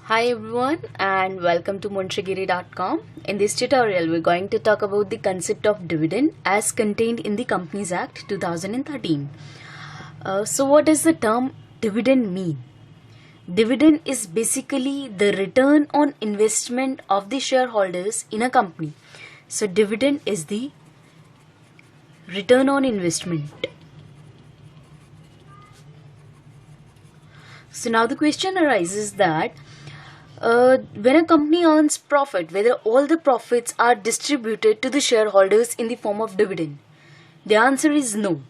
Hi everyone and welcome to monshagiri.com. In this tutorial we're going to talk about the concept of dividend as contained in the Companies Act 2013. So what does the term dividend mean? Dividend is basically the return on investment of the shareholders in a company. So dividend is the return on investment. So now the question arises that when a company earns profit, whether all the profits are distributed to the shareholders in the form of dividend? The answer is no.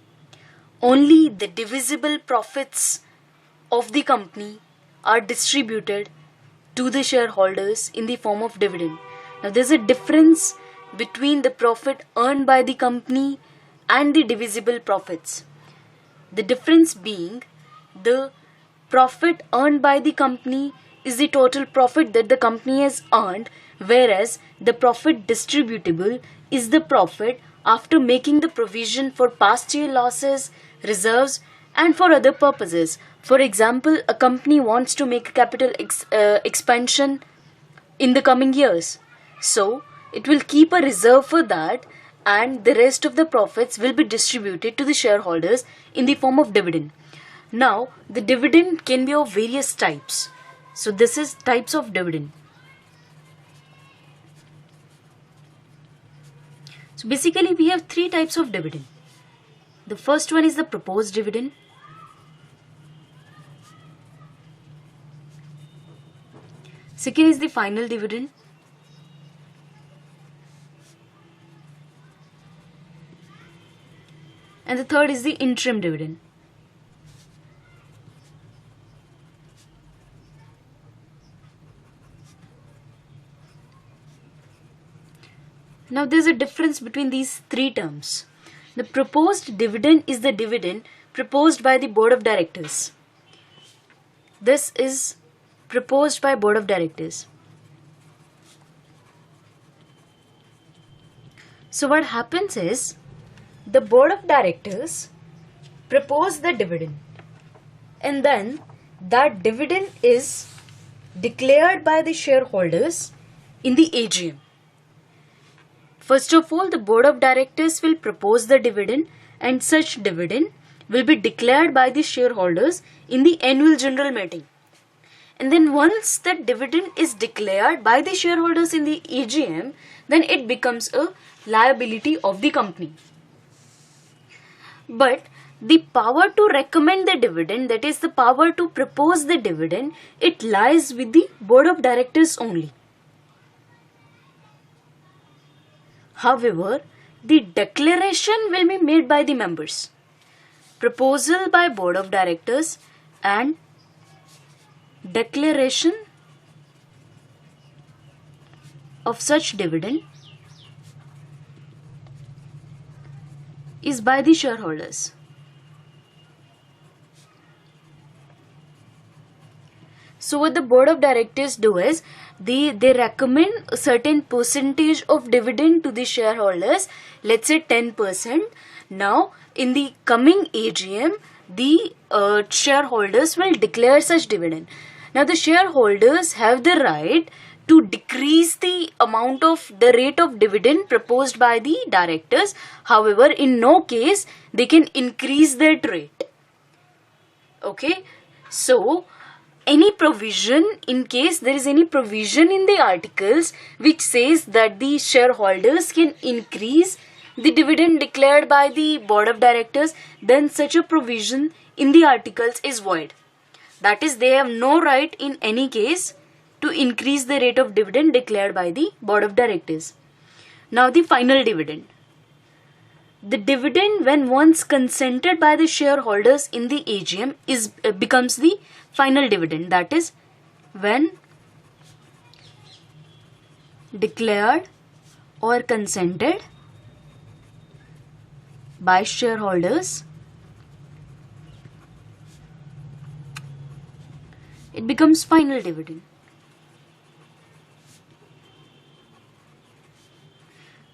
Only the divisible profits of the company are distributed to the shareholders in the form of dividend. Now there's a difference between the profit earned by the company and the divisible profits. The difference being the profit earned by the company is the total profit that the company has earned, whereas the profit distributable is the profit after making the provision for past year losses, reserves, and for other purposes. For example, a company wants to make a capital expansion in the coming years. So, it will keep a reserve for that, and the rest of the profits will be distributed to the shareholders in the form of dividend. Now, the dividend can be of various types. So this is types of dividend. So basically we have three types of dividend. The first one is the proposed dividend. Second is the final dividend. And the third is the interim dividend. Now there's a difference between these three terms. The proposed dividend is the dividend proposed by the board of directors. This is proposed by board of directors. So what happens is the board of directors propose the dividend, and then that dividend is declared by the shareholders in the AGM. First of all, the board of directors will propose the dividend, and such dividend will be declared by the shareholders in the annual general meeting. And then once the dividend is declared by the shareholders in the AGM, then it becomes a liability of the company. But the power to recommend the dividend, that is the power to propose the dividend, it lies with the board of directors only. However, the declaration will be made by the members. Proposal by board of directors and declaration of such dividend is by the shareholders. So what the board of directors do is they recommend a certain percentage of dividend to the shareholders, let's say 10%. Now in the coming AGM, the shareholders will declare such dividend. Now the shareholders have the right to decrease the amount of the rate of dividend proposed by the directors. However, in no case they can increase that rate. Okay, so any provision, in case there is any provision in the articles which says that the shareholders can increase the dividend declared by the board of directors, then such a provision in the articles is void. That is, they have no right in any case to increase the rate of dividend declared by the board of directors. Now the final dividend. The dividend, when once consented by the shareholders in the AGM, becomes the final dividend. That is, when declared or consented by shareholders, it becomes final dividend.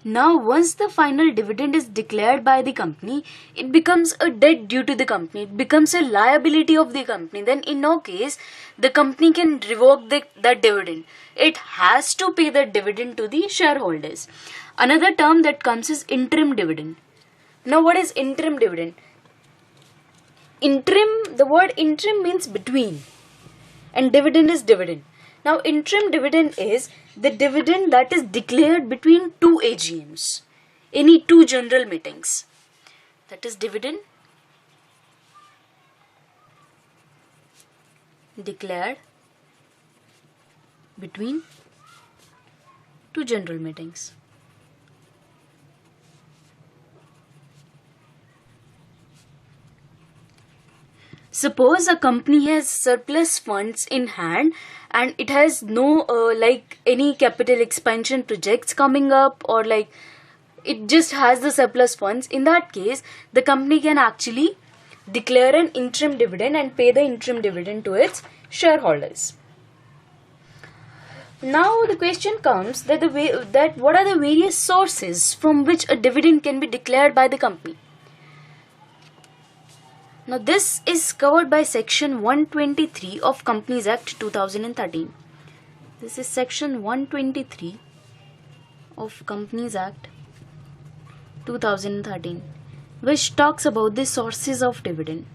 Now, once the final dividend is declared by the company, it becomes a debt due to the company. It becomes a liability of the company. Then, in no case, the company can revoke that dividend. It has to pay the dividend to the shareholders. Another term that comes is interim dividend. Now, what is interim dividend? The word interim means between, and dividend is dividend. Now, interim dividend is the dividend that is declared between two AGMs, any two general meetings. That is dividend declared between two general meetings. Suppose a company has surplus funds in hand and it has no any capital expansion projects coming up, or it just has the surplus funds. In that case, the company can actually declare an interim dividend and pay the interim dividend to its shareholders. Now the question comes that what are the various sources from which a dividend can be declared by the company. Now this is covered by section 123 of Companies Act 2013. This is section 123 of Companies Act 2013, which talks about the sources of dividend.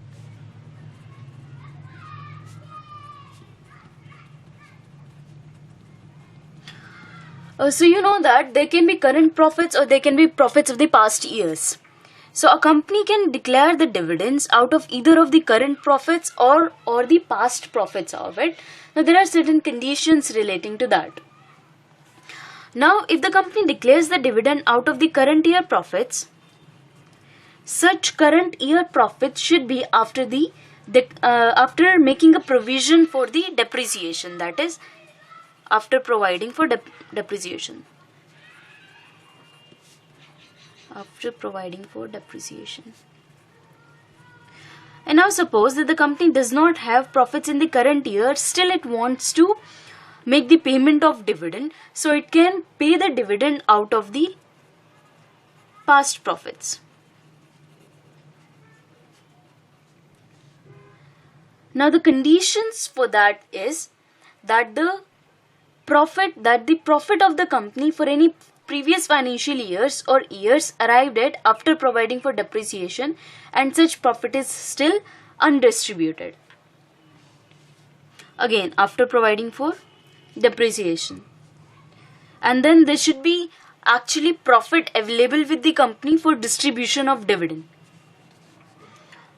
So you know that there can be current profits or there can be profits of the past years. So a company can declare the dividends out of either of the current profits or the past profits of it. Now there are certain conditions relating to that. Now if the company declares the dividend out of the current year profits, such current year profits should be after making a provision for the depreciation, that is after providing for depreciation. After providing for depreciation. And now suppose that the company does not have profits in the current year, still it wants to make the payment of dividend, so it can pay the dividend out of the past profits. Now the conditions for that is that the profit of the company for any previous financial years or years arrived at after providing for depreciation, and such profit is still undistributed. Again, after providing for depreciation. And then there should be actually profit available with the company for distribution of dividend.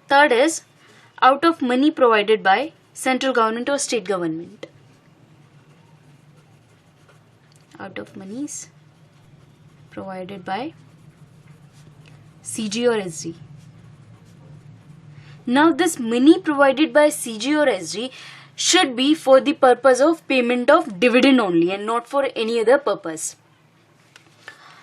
Third is out of money provided by central government or state government. Out of monies provided by CG or SG. Now this money provided by CG or SG should be for the purpose of payment of dividend only and not for any other purpose.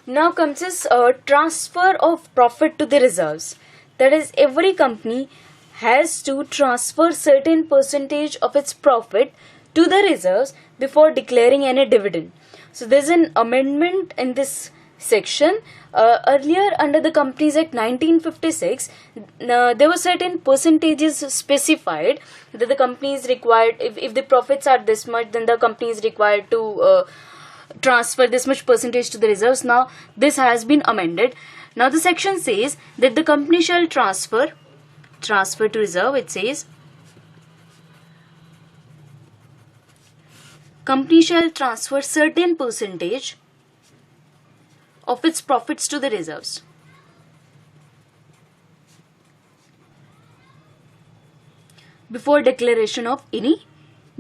Now comes this transfer of profit to the reserves. That is, every company has to transfer certain percentage of its profit to the reserves before declaring any dividend. So there's an amendment in this section. Earlier under the Companies Act 1956, there were certain percentages specified that the company is required, if the profits are this much, then the company is required to transfer this much percentage to the reserves. Now this has been amended. Now the section says that the company shall transfer to reserve. It says company shall transfer certain percentage of its profits to the reserves. Before declaration of any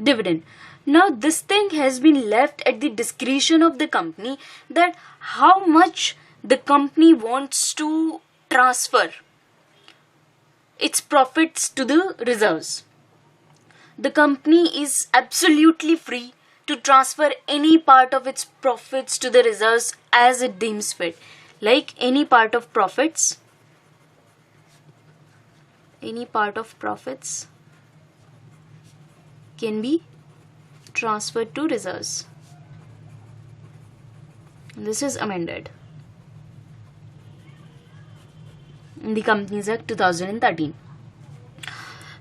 dividend. Now this thing has been left at the discretion of the company, that how much the company wants to transfer its profits to the reserves. The company is absolutely free to transfer any part of its profits to the reserves as it deems fit. Like any part of profits can be transferred to reserves. This is amended. in the Companies Act 2013.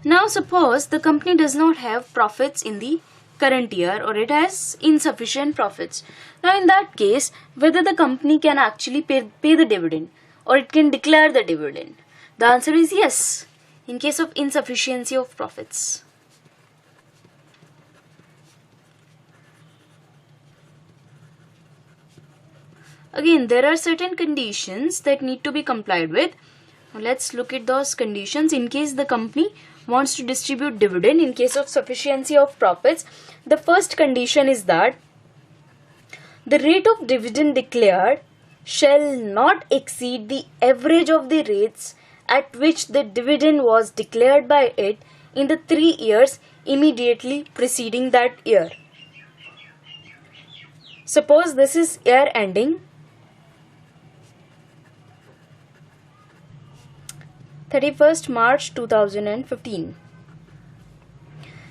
Now suppose the company does not have profits in the current year, or it has insufficient profits. Now in that case, whether the company can actually pay the dividend or it can declare the dividend. The answer is yes, in case of insufficiency of profits. Again, there are certain conditions that need to be complied with. Let's look at those conditions. In case the company wants to distribute dividend in case of sufficiency of profits, the first condition is that the rate of dividend declared shall not exceed the average of the rates at which the dividend was declared by it in the 3 years immediately preceding that year. Suppose this is year ending 31st March 2015.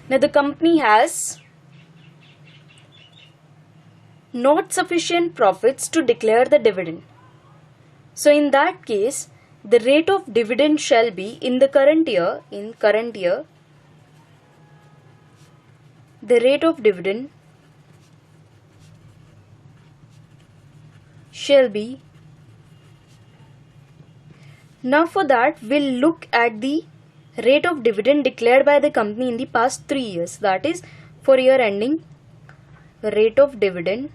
Now the company has not sufficient profits to declare the dividend. So in that case, the rate of dividend shall be in the current year, the rate of dividend shall be. Now for that, we'll look at the rate of dividend declared by the company in the past 3 years. That is, for year ending, rate of dividend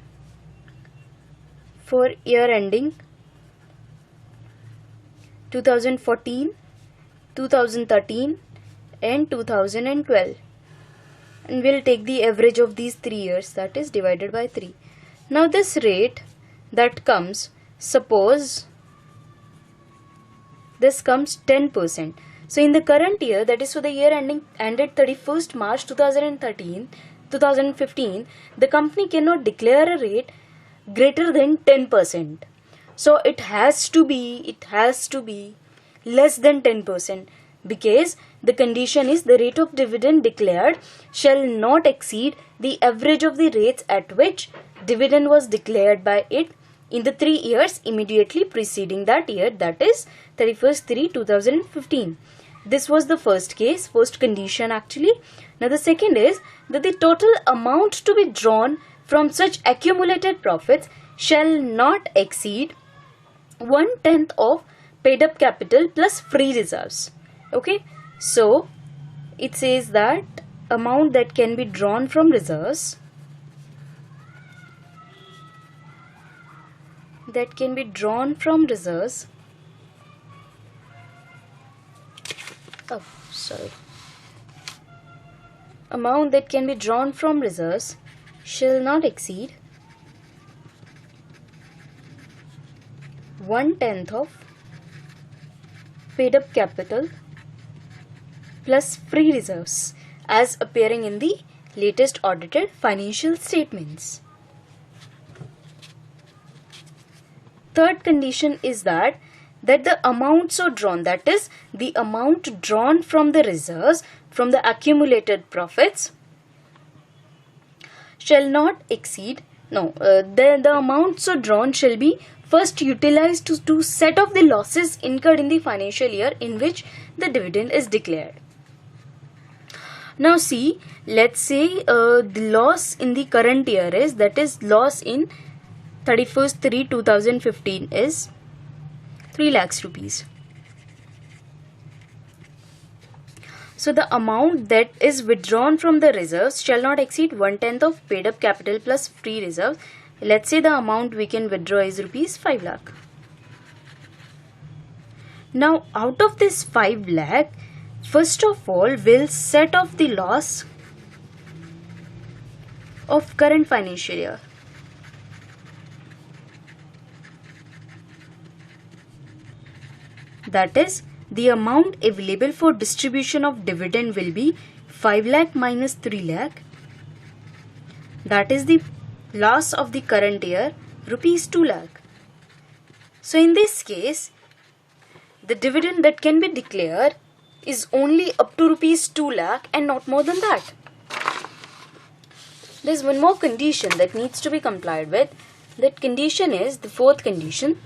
for year ending 2014, 2013 and 2012. And we'll take the average of these 3 years, that is divided by 3. Now this rate that comes, suppose this comes 10%. So in the current year, that is for the year ended 31st March 2015, the company cannot declare a rate greater than 10%. So it has to be less than 10%, because the condition is the rate of dividend declared shall not exceed the average of the rates at which dividend was declared by it in the 3 years immediately preceding that year, that is 31st/3/2015. This was the first case, first condition actually. Now the second is that the total amount to be drawn from such accumulated profits shall not exceed 1/10 of paid up capital plus free reserves. Okay, so it says that amount that can be drawn from reserves, amount that can be drawn from reserves shall not exceed 1/10 of paid up capital plus free reserves as appearing in the latest audited financial statements. Third condition is that the amount so drawn, that is the amount drawn from the reserves from the accumulated profits, shall not exceed, the amount so drawn shall be first utilized to set off the losses incurred in the financial year in which the dividend is declared. Now see, let's say the loss in the current year is, that is loss in 31st/3/2015 is 3 lakhs rupees. So the amount that is withdrawn from the reserves shall not exceed 1/10 of paid up capital plus free reserves. Let's say the amount we can withdraw is rupees 5 lakh. Now out of this 5 lakh, first of all we'll set off the loss of current financial year. That is, the amount available for distribution of dividend will be 5 lakh minus 3 lakh. That is the loss of the current year, rupees 2 lakh. So in this case, the dividend that can be declared is only up to rupees 2 lakh and not more than that. There is one more condition that needs to be complied with. That condition is the fourth condition.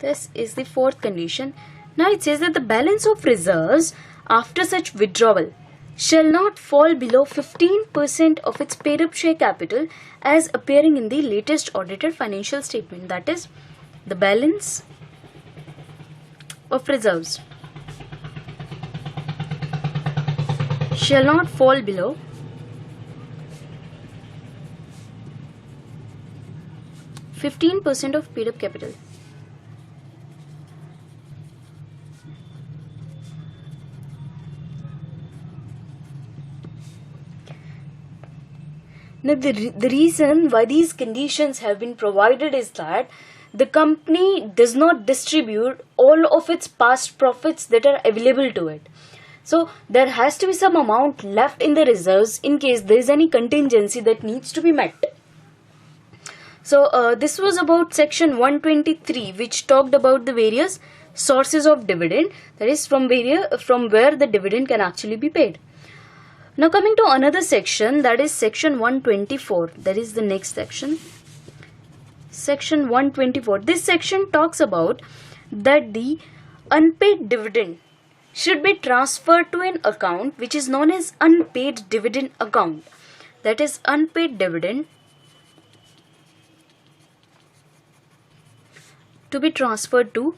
This is the fourth condition. Now it says that the balance of reserves after such withdrawal shall not fall below 15% of its paid up share capital as appearing in the latest audited financial statement. That is, the balance of reserves shall not fall below 15% of paid up capital. Now, the reason why these conditions have been provided is that the company does not distribute all of its past profits that are available to it. So, there has to be some amount left in the reserves in case there is any contingency that needs to be met. So, this was about section 123, which talked about the various sources of dividend, that is from where the dividend can actually be paid. Now coming to another section, that is section 124. That is the next section. Section 124. This section talks about that the unpaid dividend should be transferred to an account which is known as unpaid dividend account. That is, unpaid dividend to be transferred to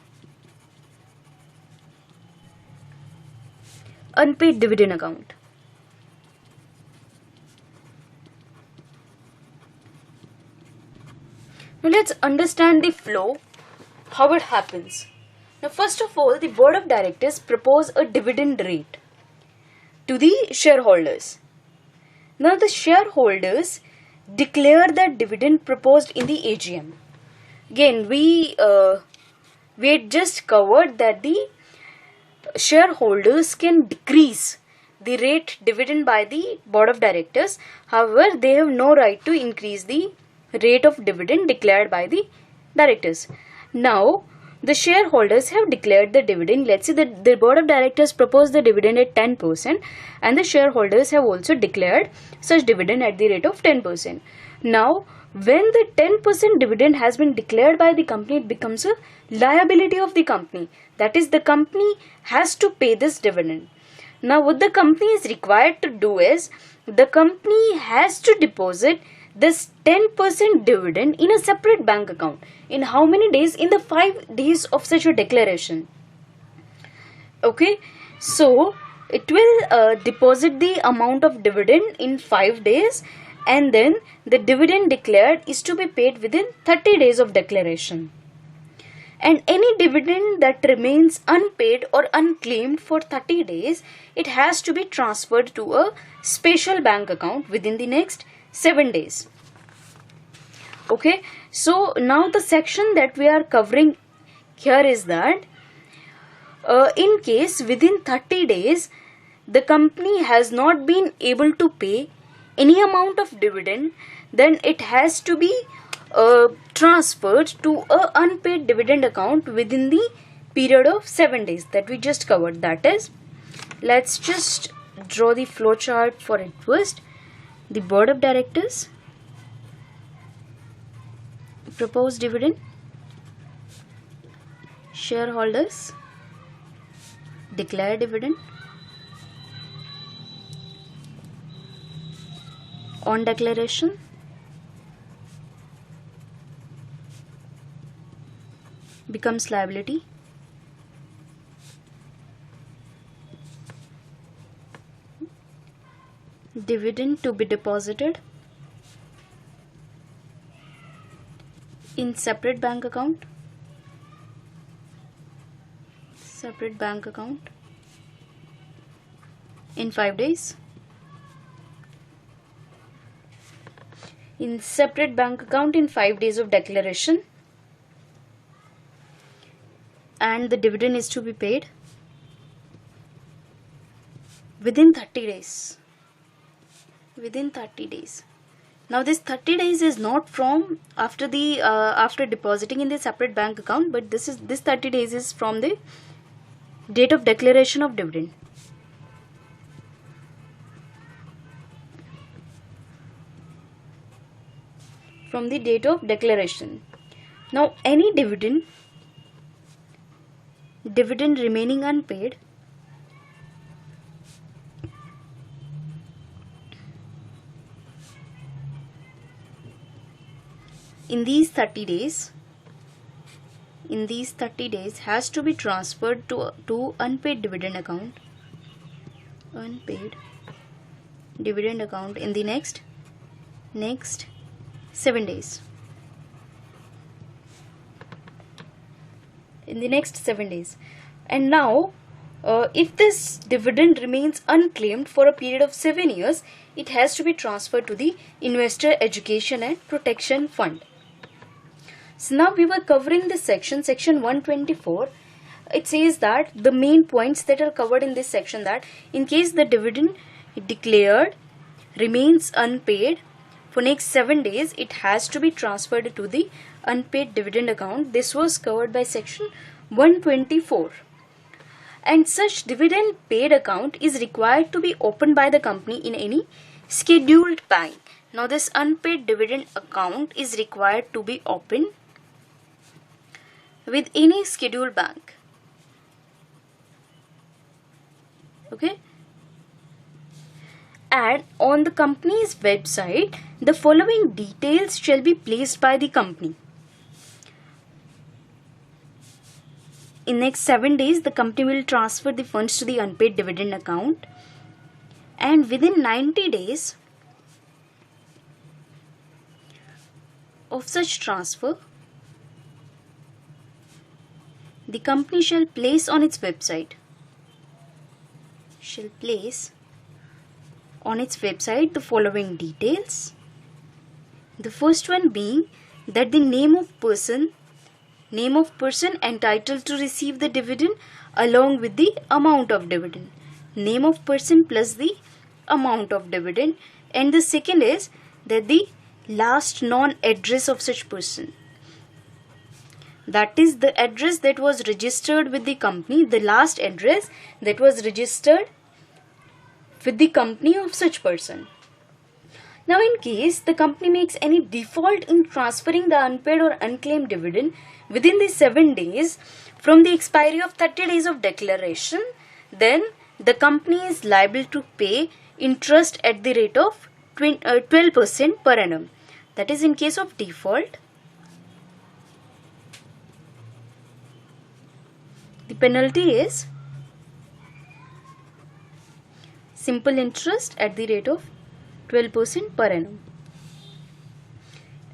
unpaid dividend account. Now let's understand the flow, how it happens. Now first of all, the board of directors propose a dividend rate to the shareholders. Now the shareholders declare that dividend proposed in the AGM. Again, we had just covered that the shareholders can decrease the rate dividend by the board of directors. However, they have no right to increase the rate of dividend declared by the directors. Now, the shareholders have declared the dividend. Let's say that the board of directors proposed the dividend at 10% and the shareholders have also declared such dividend at the rate of 10%. Now, when the 10% dividend has been declared by the company, it becomes a liability of the company. That is, the company has to pay this dividend. Now, what the company is required to do is, the company has to deposit this 10% dividend in a separate bank account. In how many days? In the 5 days of such a declaration. Okay, so it will deposit the amount of dividend in 5 days, and then the dividend declared is to be paid within 30 days of declaration. And any dividend that remains unpaid or unclaimed for 30 days, it has to be transferred to a special bank account within the next 7 days. Okay, so now the section that we are covering here is that in case within 30 days the company has not been able to pay any amount of dividend, then it has to be transferred to a unpaid dividend account within the period of 7 days that we just covered. That is, let's just draw the flow chart for it first. The board of directors propose dividend, shareholders declare dividend, on declaration becomes liability, dividend to be deposited in separate bank account, in 5 days, in separate bank account in 5 days of declaration, and the dividend is to be paid within 30 days. Now this 30 days is not from after depositing in the separate bank account, but this 30 days is from the date of declaration of dividend. From the date of declaration. Now any dividend dividend remaining unpaid in these 30 days has to be transferred to unpaid dividend account in the next 7 days. And now if this dividend remains unclaimed for a period of 7 years, it has to be transferred to the Investor Education and Protection Fund. So now we were covering this section 124. It says that the main points that are covered in this section, that in case the dividend declared remains unpaid for next 7 days, it has to be transferred to the unpaid dividend account. This was covered by section 124. And such dividend paid account is required to be opened by the company in any scheduled bank. Now this unpaid dividend account is required to be opened with any scheduled bank. Okay. And on the company's website, the following details shall be placed by the company. In next 7 days, the company will transfer the funds to the unpaid dividend account, and within 90 days of such transfer, the company shall place on its website the following details. The first one being that the name of person entitled to receive the dividend along with the amount of dividend. Name of person plus the amount of dividend. And the second is that the last known address of such person. That is the address that was registered with the company, the last address that was registered with the company of such person. Now in case the company makes any default in transferring the unpaid or unclaimed dividend within the 7 days from the expiry of 30 days of declaration, then the company is liable to pay interest at the rate of 12% per annum. That is in case of default. The penalty is simple interest at the rate of 12% per annum.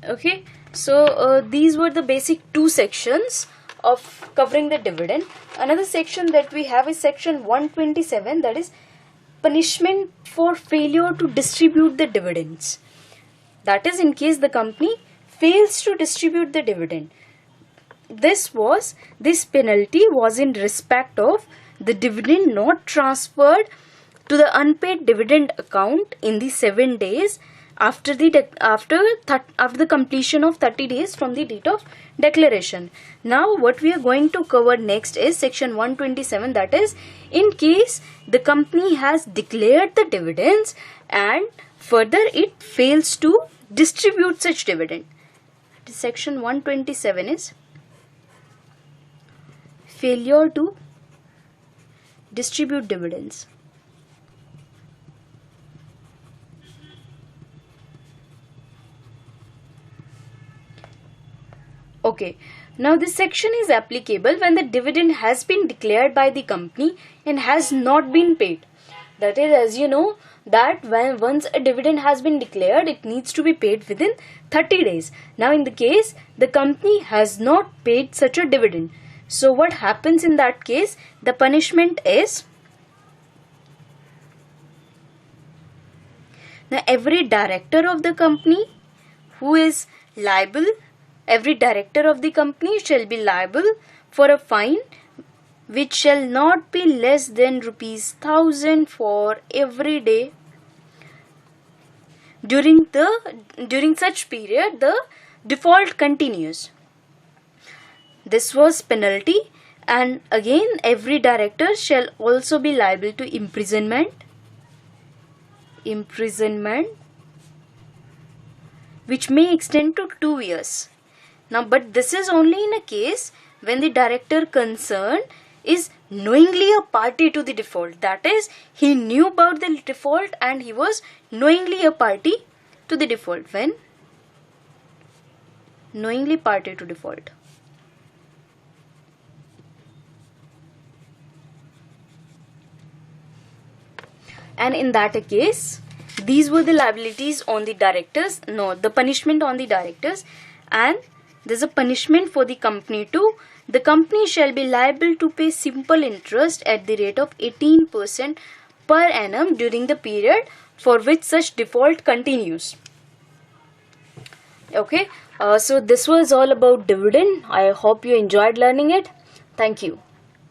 Okay, so these were the basic 2 sections of covering the dividend. Another section that we have is section 127, that is punishment for failure to distribute the dividends. That is in case the company fails to distribute the dividend. This penalty was in respect of the dividend not transferred to the unpaid dividend account in the 7 days after the completion of 30 days from the date of declaration. Now what we are going to cover next is section 127, that is in case the company has declared the dividends and further it fails to distribute such dividend. Section 127 is failure to distribute dividends. Okay, now this section is applicable when the dividend has been declared by the company and has not been paid. That is, as you know, that once a dividend has been declared, it needs to be paid within 30 days. Now in the case the company has not paid such a dividend, so what happens in that case? The punishment is, now every director of the company shall be liable for a fine which shall not be less than ₹1,000 for every day during such period the default continues. This was penalty, and again every director shall also be liable to imprisonment which may extend to 2 years. Now but this is only in a case when the director concerned is knowingly a party to the default. That is, he knew about the default and he was knowingly a party to the default. When knowingly party to default. And in that case, these were the liabilities on the directors, no, the punishment on the directors, and there's a punishment for the company too. The company shall be liable to pay simple interest at the rate of 18% per annum during the period for which such default continues. Okay, so this was all about dividend. I hope you enjoyed learning it. Thank you.